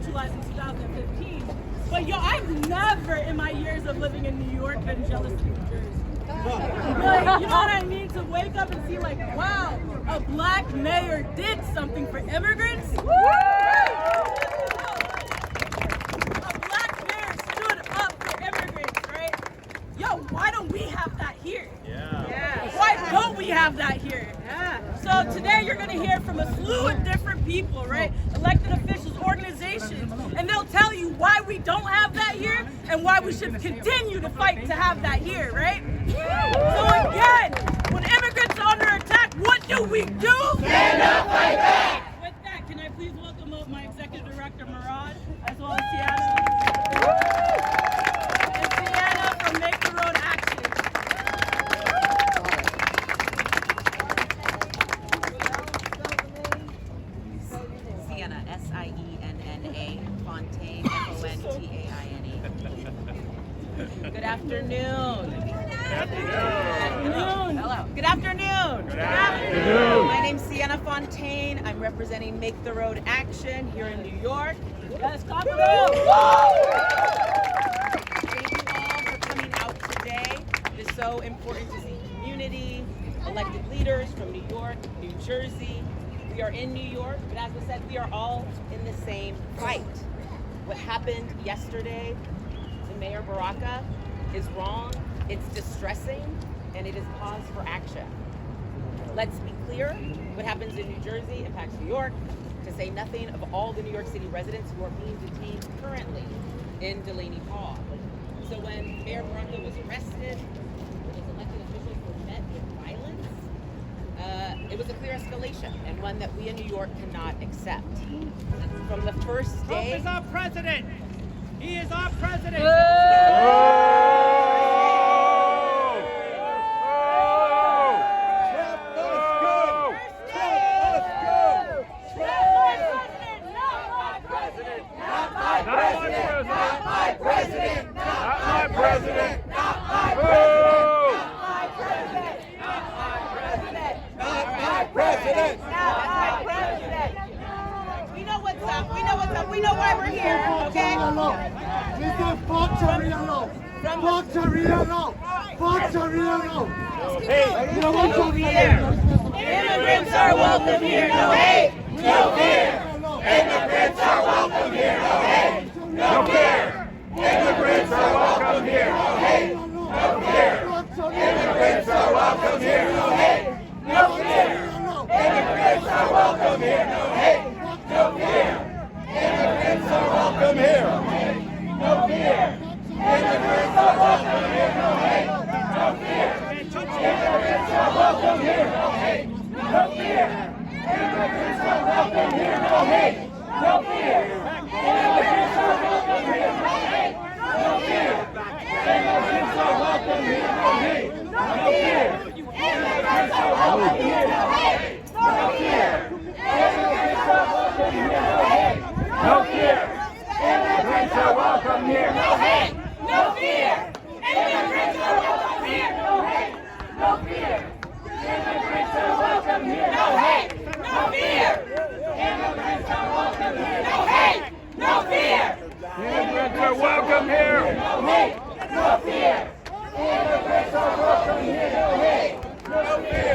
socialized in 2015. But yo, I've never in my years of living in New York been jealous of New Jersey. Like, you know what I mean? To wake up and see like, wow, a black mayor did something for immigrants. A black mayor stood up for immigrants, right? Yo, why don't we have that here? Yeah. Why don't we have that here? Yeah. So today you're gonna hear from a slew of different people, right? Elected officials, organizations, and they'll tell you why we don't have that here and why we should continue to fight to have that here, right? So again, when immigrants are under attack, what do we do? Stand up, fight back! With that, can I please welcome up my executive director, Murad, as well as Tiana. And Tiana from Make the Road Action. Sienna, S-I-E-N-N-A, Fontaine, F-O-N-T-A-I-N-E. Good afternoon. Good afternoon. Hello. Good afternoon. Good afternoon. My name's Sienna Fontaine. I'm representing Make the Road Action here in New York. Yes, clap it up. Thank you all for coming out today. It is so important to see community, elected leaders from New York, New Jersey. We are in New York, but as was said, we are all in the same fight. What happened yesterday to Mayor Baraka is wrong, it's distressing, and it is cause for action. Let's be clear, what happens in New Jersey impacts New York, to say nothing of all the New York City residents who are being detained currently in Delaney Hall. So when Mayor Baraka was arrested, his elected officials were met with violence, it was a clear escalation and one that we in New York cannot accept. From the first day— Trump is our president! He is our president! We know why we're here, okay? Immigrants are welcome here, no hate, no fear. Immigrants are welcome here, no hate, no fear. Immigrants are welcome here, no hate, no fear. Immigrants are welcome here, no hate, no fear. Immigrants are welcome here, no hate, no fear. Immigrants are welcome here, no fear. Immigrants are welcome here, no hate, no fear. Immigrants are welcome here, no hate, no fear. Immigrants are welcome here, no hate, no fear. Immigrants are welcome here, no hate, no fear. Immigrants are welcome here, no hate, no fear. Immigrants are welcome here, no hate, no fear. Immigrants are welcome here, no hate, no fear. Immigrants are welcome here, no hate, no fear. Immigrants are welcome here, no hate, no fear. Immigrants are welcome here, no hate, no fear. Immigrants are welcome here, no hate, no fear. Immigrants are welcome here! No hate, no fear. Immigrants are welcome here, no hate, no fear.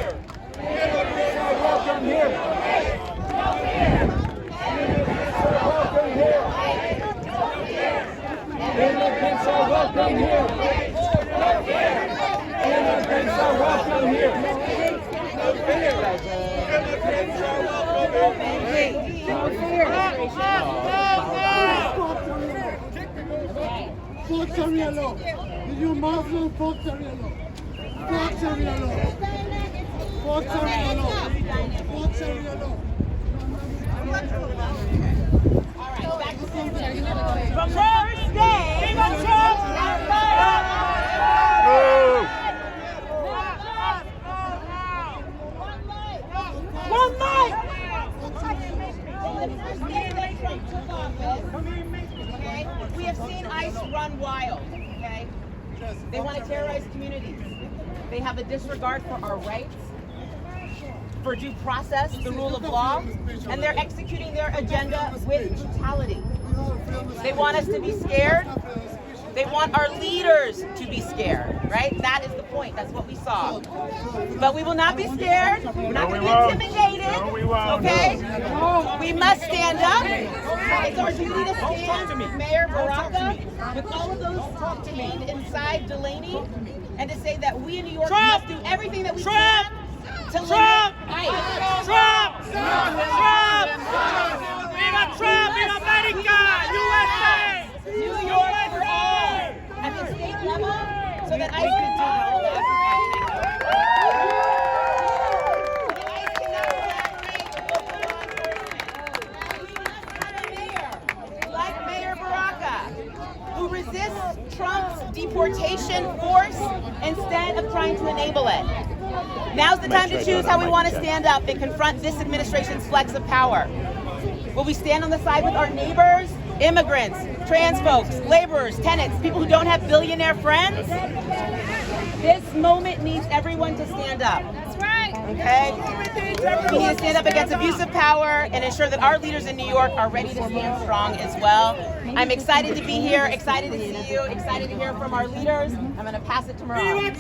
Immigrants are welcome here, no hate, no fear. Immigrants are welcome here, no hate, no fear. Immigrants are welcome here, no hate, no fear. Immigrants are welcome here, no hate, no fear. Immigrants are welcome here, no fear. Fuck Sharia law. If you Muslim, fuck Sharia law. Fuck Sharia law. Fuck Sharia law. Fuck Sharia law. From the first day, one life. From the first day that Trump took office, okay, we have seen ICE run wild. Okay, they want to terrorize communities. They have a disregard for our rights, for due process, the rule of law, and they're executing their agenda with brutality. They want us to be scared. They want our leaders to be scared, right? That is the point. That's what we saw. But we will not be scared. We're not going to be intimidated. No, we won't. Okay? We must stand up. It's our duty to stand with Mayor Baraka, with all of those detained inside Delaney, and to say that we in New York must do everything that we can to limit ICE. Trump! Viva Trump! Viva America! USA! New York for all at the state level, so that ICE can do all that. ICE cannot collaborate with local law enforcement. Like Mayor Baraka, who resists Trump's deportation force instead of trying to enable it. Now's the time to choose how we want to stand up and confront this administration's flex of power. Will we stand on the side with our neighbors, immigrants, trans folks, laborers, tenants, people who don't have billionaire friends? This moment needs everyone to stand up. That's right. Okay? We need to stand up against abuse of power and ensure that our leaders in New York are ready to stand strong as well. I'm excited to be here, excited to see you, excited to hear from our leaders. I'm going to pass it to Mariah.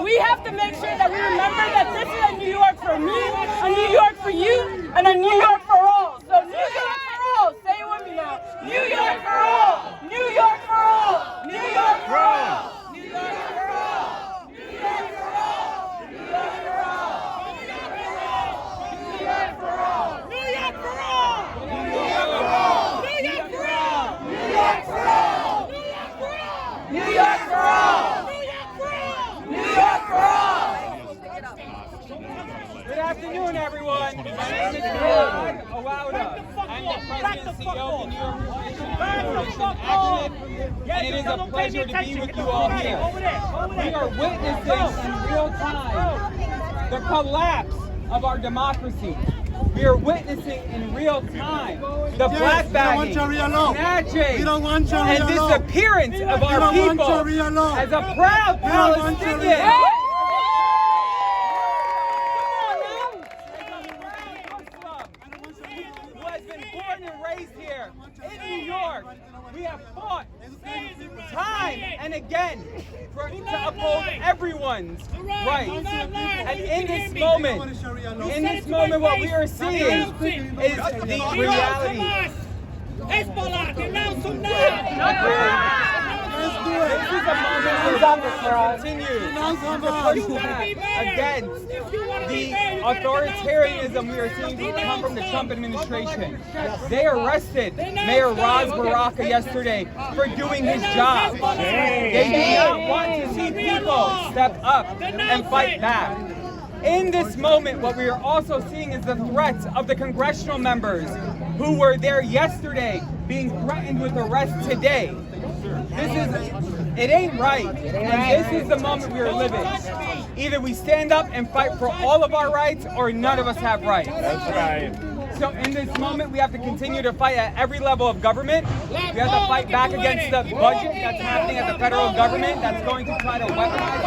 We have to make sure that we remember that this is a New York for me, a New York for you, and a New York for all. So New York for all. Say it with me now. New York for all. New York for all. New York for all. New York for all. New York for all. New York for all. New York for all. New York for all. New York for all. New York for all. New York for all. New York for all. New York for all. New York for all! Good afternoon, everyone. My name is Rod Awauda. I'm the President and CEO of the New York Coalition Action, and it is a pleasure to be with you all here. We are witnessing in real time the collapse of our democracy. We are witnessing in real time the black bagging, snatching, and disappearance of our people as a proud Palestinian. Who has been born and raised here in New York. We have fought time and again to uphold everyone's rights. And in this moment, what we are seeing is the reality. Hezbollah, denounce them now! This is a moment where we continue to push back against the authoritarianism we are seeing come from the Trump administration. They arrested Mayor Baraka yesterday for doing his job. They do not want to see people step up and fight back. In this moment, what we are also seeing is the threats of the congressional members who were there yesterday being threatened with arrest today. It ain't right. And this is the moment we are living. Either we stand up and fight for all of our rights, or none of us have rights. That's right. So in this moment, we have to continue to fight at every level of government. We have to fight back against the budget that's happening at the federal government that's going to try to weaponize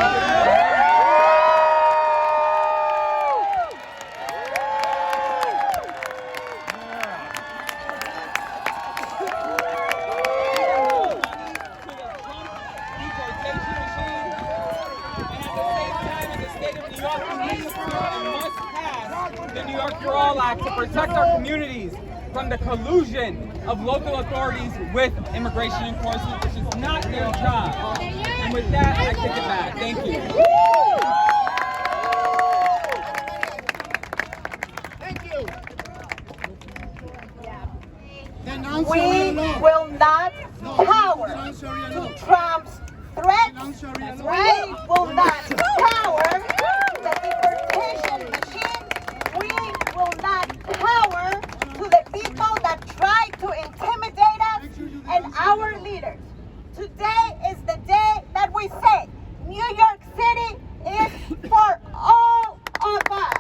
the New York For All Act to protect our communities from the collusion of local authorities with immigration enforcement, which is not their job. And with that, I take it back. Thank you. We will not cower to Trump's threats. We will not cower to the deportation machine. We will not cower to the people that try to intimidate us and our leaders. Today is the day that we say New York City is for all of us.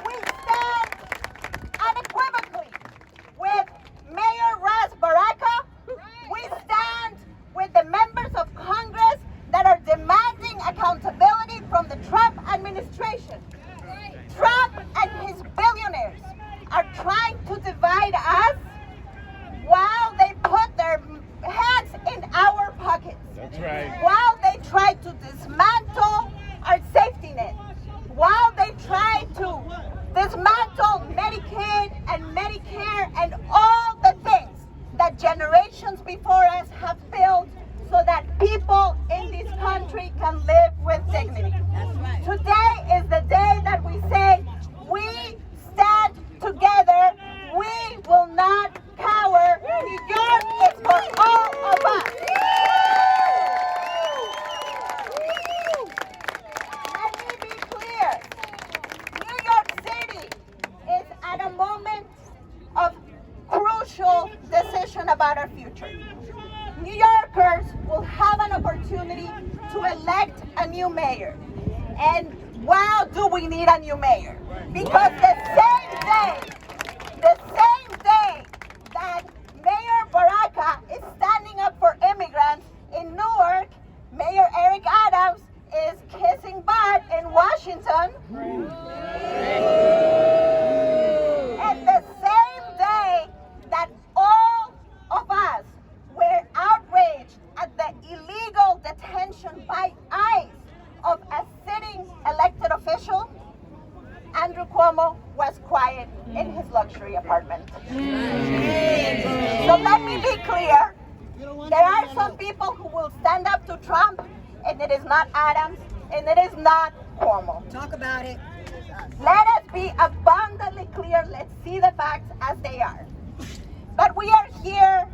We stand unequivocally with Mayor Baraka. We stand with the members to elect a new mayor. And why do we need a new mayor? Because the same day that Mayor Baraka is standing up for immigrants in Newark, Mayor Eric Adams is kissing butt in Washington. And the same day that all of us were outraged at the illegal detention by ICE of a sitting elected official, Andrew Cuomo was quiet in his luxury apartment. So let me be clear. There are some people who will stand up to Trump, and it is not Adams, and it is not Cuomo. Talk about it. Let us be abundantly clear. Let's see the facts as they are. But we are here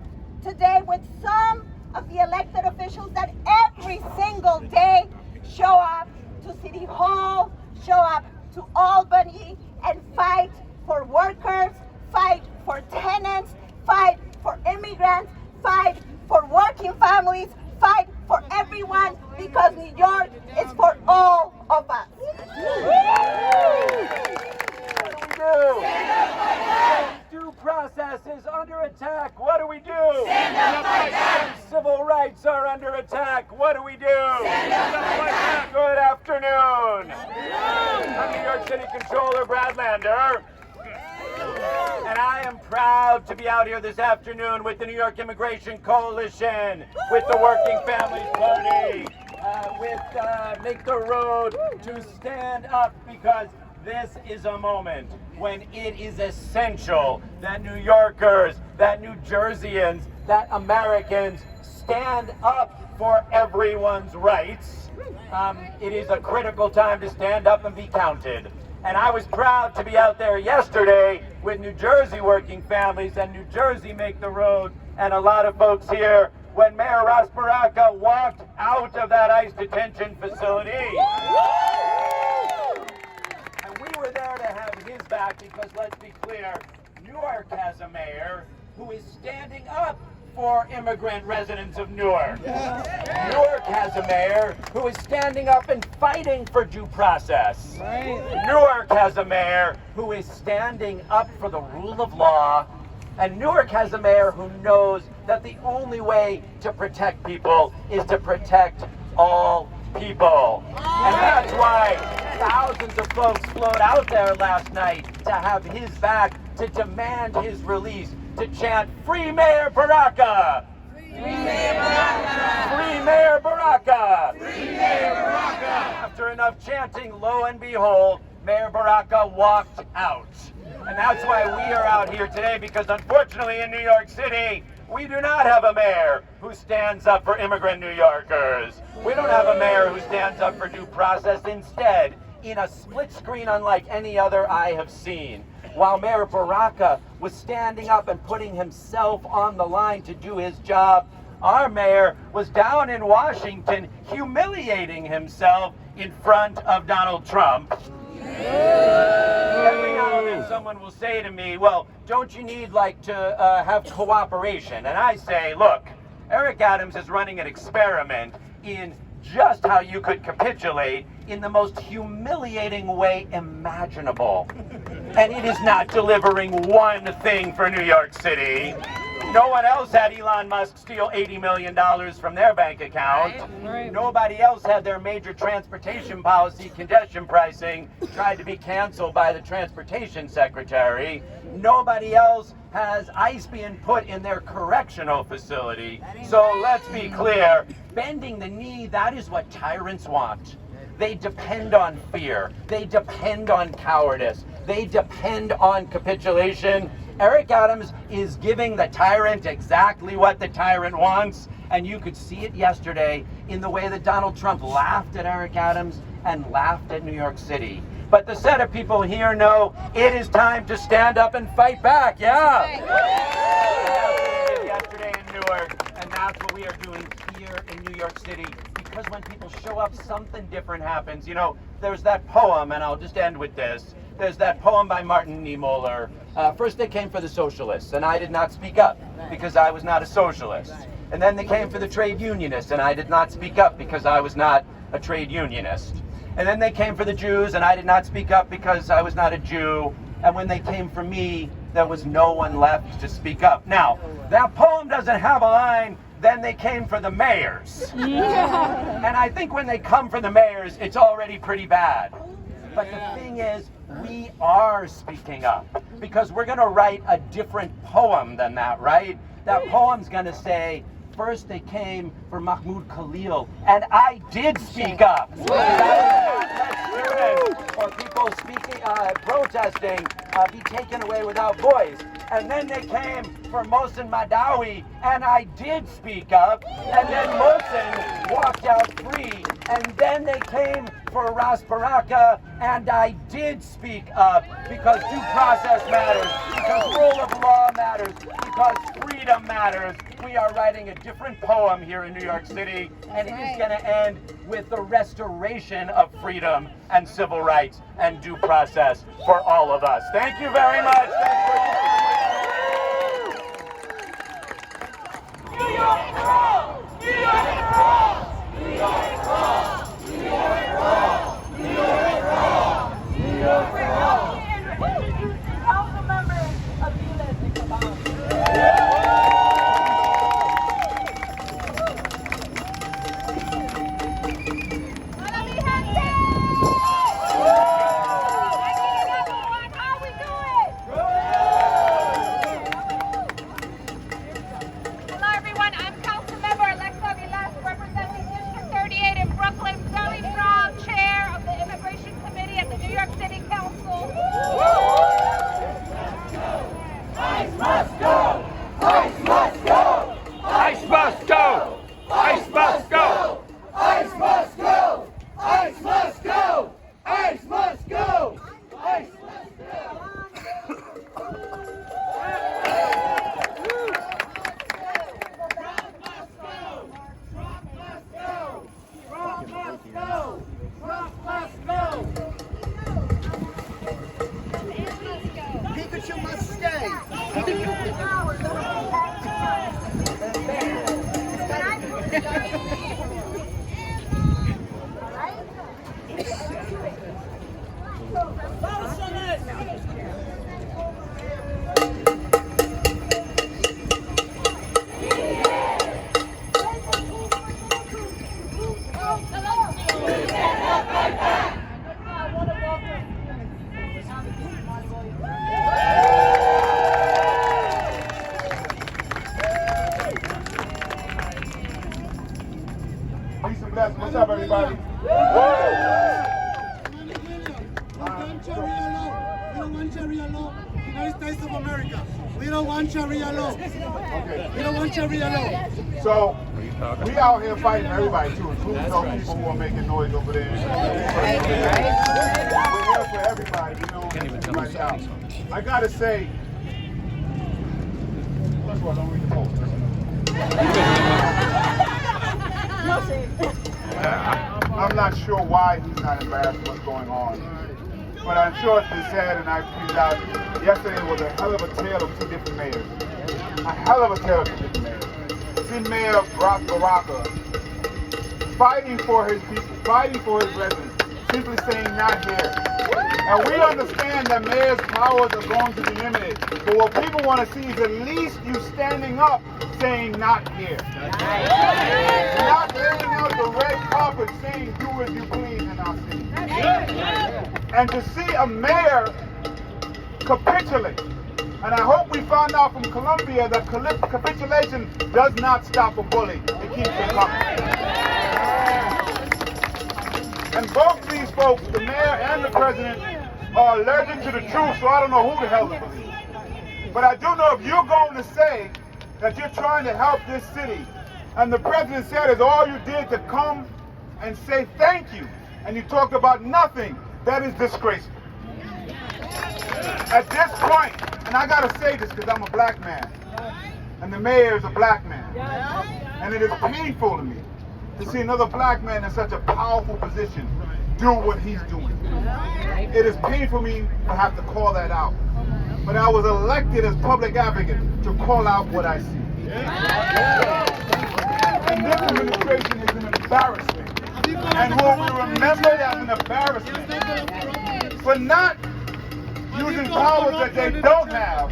today with some of the elected officials that every single day show up to City Hall, show up to Albany, and fight for workers, fight for tenants, fight for immigrants, fight for working families, fight for everyone, because New York is for all of us. Due process is under attack. What do we do? Stand up, fight back. Civil rights are under attack. What do we do? Stand up, fight back. Good afternoon. I'm New York City Controller Brad Lander. And I am proud to be out here this afternoon with the New York Immigration Coalition, with the Working Families Party, with Make the Road to stand up, because this is a moment when it is essential that New Yorkers, that New Jerseyans, that Americans stand up for everyone's rights. It is a critical time to stand up and be counted. And I was proud to be out there yesterday with New Jersey Working Families and New Jersey Make the Road and a lot of folks here when Mayor Ras Baraka walked out of that ICE detention facility. And we were there to have his back because, let's be clear, Newark has a mayor who is standing up for immigrant residents of Newark. Newark has a mayor who is standing up and fighting for due process. Newark has a mayor who is standing up for the rule of law. And Newark has a mayor who knows that the only way to protect people is to protect all people. And that's why thousands of folks flowed out there last night to have his back, to demand his release, to chant, "Free Mayor Baraka! Free Mayor Baraka! Free Mayor Baraka! Free Mayor Baraka!" After enough chanting, lo and behold, Mayor Baraka walked out. And that's why we are out here today, because unfortunately in New York City, we do not have a mayor who stands up for immigrant New Yorkers. We don't have a mayor who stands up for due process. Instead, in a split screen unlike any other I have seen, while Mayor Baraka was standing up and putting himself on the line to do his job, our mayor was down in Washington humiliating himself in front of Donald Trump. Every now and then someone will say to me, well, don't you need to have cooperation? And I say, look, Eric Adams is running an experiment in just how you could capitulate in the most humiliating way imaginable. And it is not delivering one thing for New York City. No one else had Elon Musk steal $80 million from their bank account. Right. Nobody else had their major transportation policy, congestion pricing, tried to be canceled by the transportation secretary. Nobody else has ICE being put in their correctional facility. So let's be clear, bending the knee, that is what tyrants want. They depend on fear. They depend on cowardice. They depend on capitulation. Eric Adams is giving the tyrant exactly what the tyrant wants, and you could see it yesterday in the way that Donald Trump laughed at Eric Adams and laughed at New York City. But the set of people here know it is time to stand up and fight back, yeah! That's what we did yesterday in Newark, and that's what we are doing here in New York City. Because when people show up, something different happens. You know, there's that poem, and I'll just end with this. There's that poem by Martin Niemöller. First they came for the socialists, and I did not speak up because I was not a socialist. And then they came for the trade unionists, and I did not speak up because I was not a trade unionist. And then they came for the Jews, and I did not speak up because I was not a Jew. And when they came for me, there was no one left to speak up. Now, that poem doesn't have a line, then they came for the mayors. And I think when they come for the mayors, it's already pretty bad. But the thing is, we are speaking up because we're gonna write a different poem than that, right? That poem's gonna say, first they came for Mahmoud Khalil, and I did speak up. Students or people speaking, protesting, be taken away without voice. And then they came for Mohsen Madawi, and I did speak up. And then Mohsen walked out free. And then they came for Ras Baraka, and I did speak up because due process matters, because rule of law matters, because freedom matters. We are writing a different poem here in New York City, and it is going to end with the restoration of freedom and civil rights and due process for all of us. Thank you very much. New York for all! New York for all! New York for all! New York for all! New York for all! New York for all! Council members of Vilas and Cabal. What's up, everybody? We don't want Sharia law. United States of America. We don't want Sharia law. Okay. We don't want Sharia law. So, we out here fighting everybody too, including those people who are making noise over there. We're here for everybody, you know, everybody out. I gotta say, first of all, don't read the post. I'm not sure why he's not embarrassed what's going on. But I'm sure it's been said, and I figured out yesterday was a hell of a tale of two different mayors. A hell of a tale of two different mayors. See Mayor Ras Baraka fighting for his people, fighting for his residents, simply saying not here. And we understand that mayor's powers are going to be limited. But what people want to see is at least you standing up saying not here. Not laying out the red carpet saying do as you please in our city. And to see a mayor capitulate. And I hope we found out from Colombia that capitulation does not stop a bully. It keeps them coming. And both these folks, the mayor and the president, are allergic to the truth, so I don't know who the hell to believe. But I do know if you're going to say that you're trying to help this city, and the president said it's all you did to come and say thank you, and you talked about nothing, that is disgraceful. At this point, and I gotta say this because I'm a black man, and the mayor is a black man, and it is painful to me to see another black man in such a powerful position do what he's doing. It is painful for me to have to call that out. But I was elected as public advocate to call out what I see. And this administration is an embarrassment. And will we remember it as an embarrassment for not using powers that they don't have,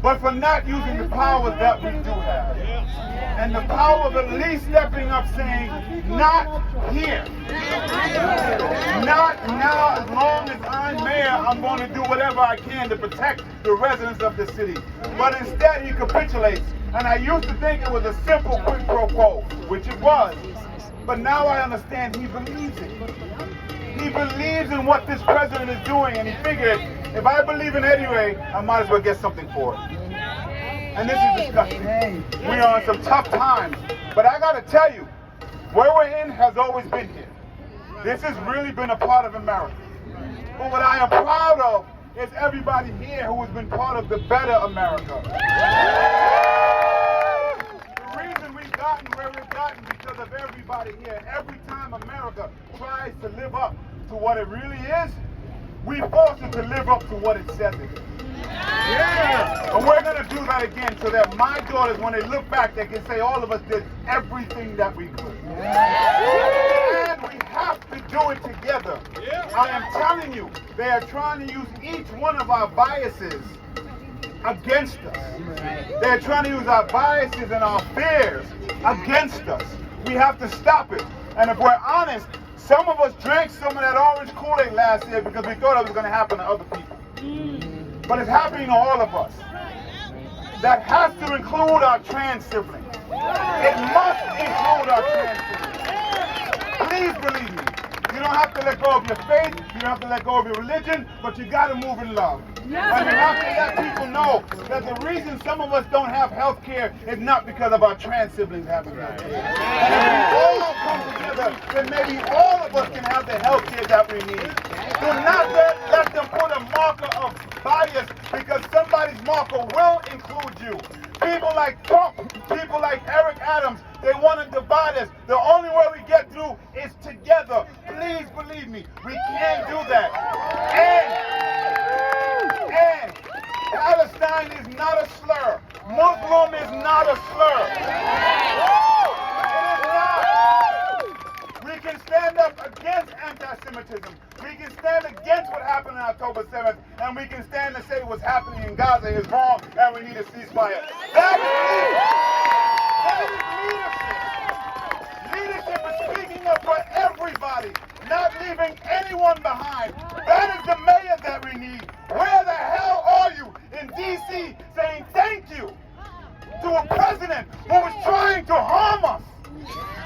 but for not using the powers that we do have. And the power of at least stepping up saying, not here. Not now. As long as I'm mayor, I'm going to do whatever I can to protect the residents of the city. But instead he capitulates. And I used to think it was a simple quid pro quo, which it was. But now I understand he believes it. He believes in what this president is doing, and he figured, if I believe in it anyway, I might as well get something for it. And this is disgusting. We are in some tough times. But I got to tell you, where we're in has always been here. This has really been a part of America. But what I am proud of is everybody here who has been part of the better America. The reason we've gotten where we've gotten because of everybody here. Every time America tries to live up to what it really is, we force it to live up to what it says it is. Yeah. And we're going to do that again so that my daughters, when they look back, they can say all of us did everything that we could. Yeah. And we have to do it together. Yeah. I am telling you, they are trying to use each one of our biases against us. They're trying to use our biases and our fears against us. We have to stop it. And if we're honest, some of us drank some of that orange Kool-Aid last year because we thought it was going to happen to other people. But it's happening to all of us. That has to include our trans siblings. It must include our trans siblings. Please believe me. You don't have to let go of your faith, you don't have to let go of your religion, but you got to move in love. And you have to let people know that the reason some of us don't have health care is not because of our trans siblings having health care. And if we all come together, then maybe all of us can have the health care that we need. Do not let them put a marker of bias because somebody's marker will include you. People like Trump, people like Eric Adams, they want to divide us. The only way we get through is together. Please believe me, we can do that. And Palestine is not a slur. Muslim is not a slur. It is not. We can stand up against anti-Semitism. We can stand against what happened on October 7th, and we can stand and say what's happening in Gaza is wrong, and we need a ceasefire. That is leadership. Leadership is speaking up for everybody, not leaving anyone behind. That is the mayor that we need. Where the hell are you in D.C. saying thank you to a president who was trying to harm us?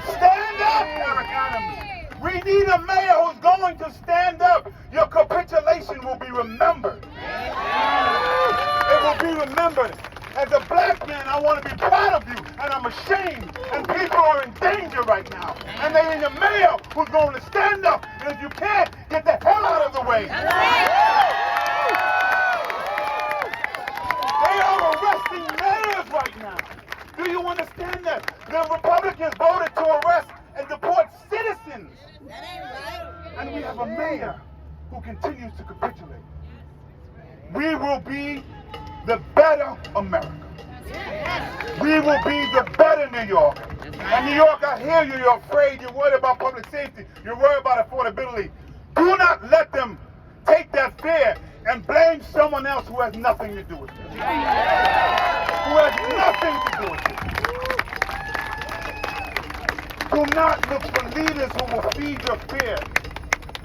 Stand up, Eric Adams. We need a mayor who's going to stand up. Your capitulation will be remembered. It will be remembered. As a black man, I want to be proud of you, and I'm ashamed. And people are in danger right now. And they need a mayor who's going to stand up. And if you can't, get the hell out of the way. They are arresting mayors right now. Do you understand that? The Republicans voted to arrest and deport citizens. That ain't right. And we have a mayor who continues to capitulate. We will be the better America. We will be the better New York. And New York, I hear you, you're afraid, you're worried about public safety, you're worried about affordability. Do not let them take that fear and blame someone else who has nothing to do with it. Who has nothing to do with it. Do not look for leaders who will feed your fear.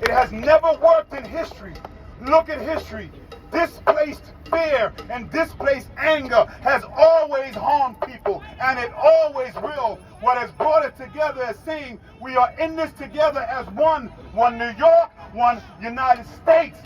It has never worked in history. Look at history. Displaced fear and displaced anger has always harmed people, and it always will. What has brought it together is saying we are in this together as one New York, one United States.